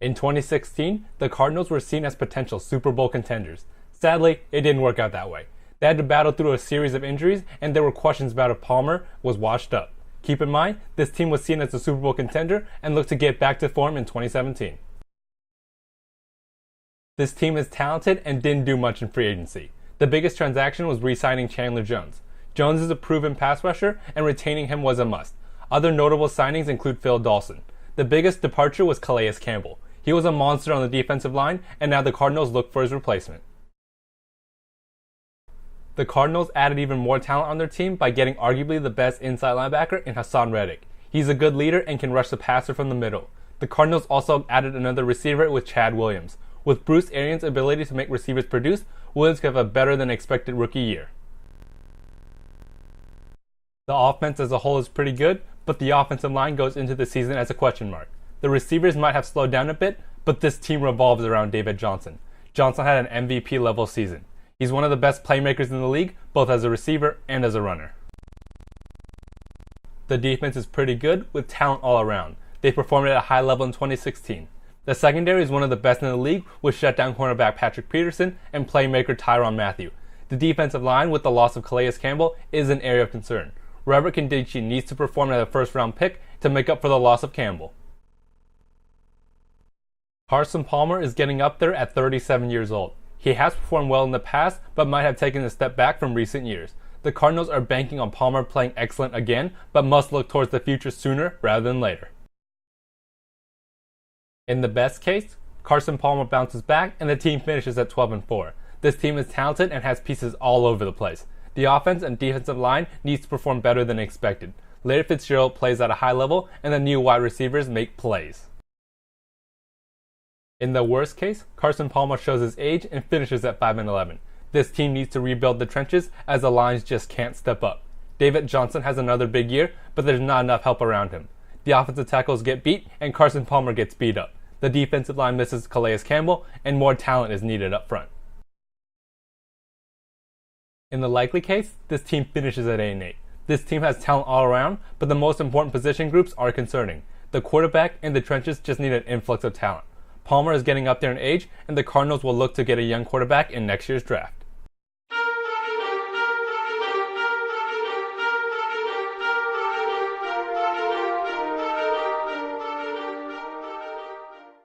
In 2016, the Cardinals were seen as potential Super Bowl contenders. Sadly, it didn't work out that way. They had to battle through a series of injuries, and there were questions about if Palmer was washed up. Keep in mind, this team was seen as a Super Bowl contender and looked to get back to form in 2017. This team is talented and didn't do much in free agency. The biggest transaction was re-signing Chandler Jones. Jones is a proven pass rusher, and retaining him was a must. Other notable signings include Phil Dawson. The biggest departure was Calais Campbell. He was a monster on the defensive line, and now the Cardinals look for his replacement. The Cardinals added even more talent on their team by getting arguably the best inside linebacker in Hassan Reddick. He's a good leader and can rush the passer from the middle. The Cardinals also added another receiver with Chad Williams. With Bruce Arians' ability to make receivers produce, Williams could have a better than expected rookie year. The offense as a whole is pretty good, but the offensive line goes into the season as a question mark. The receivers might have slowed down a bit, but this team revolves around David Johnson. Johnson had an MVP level season. He's one of the best playmakers in the league, both as a receiver and as a runner. The defense is pretty good, with talent all around. They performed at a high level in 2016. The secondary is one of the best in the league, with shutdown cornerback Patrick Peterson and playmaker Tyrann Mathieu. The defensive line, with the loss of Calais Campbell, is an area of concern. Robert Nkemdiche needs to perform as a first-round pick to make up for the loss of Campbell. Carson Palmer is getting up there at 37 years old. He has performed well in the past, but might have taken a step back from recent years. The Cardinals are banking on Palmer playing excellent again, but must look towards the future sooner rather than later. In the best case, Carson Palmer bounces back and the team finishes at 12-4. This team is talented and has pieces all over the place. The offense and defensive line needs to perform better than expected. Larry Fitzgerald plays at a high level, and the new wide receivers make plays. In the worst case, Carson Palmer shows his age and finishes at 5-11. This team needs to rebuild the trenches as the lines just can't step up. David Johnson has another big year, but there's not enough help around him. The offensive tackles get beat and Carson Palmer gets beat up. The defensive line misses Calais Campbell and more talent is needed up front. In the likely case, this team finishes at 8-8. This team has talent all around, but the most important position groups are concerning. The quarterback and the trenches just need an influx of talent. Palmer is getting up there in age, and the Cardinals will look to get a young quarterback in next year's draft.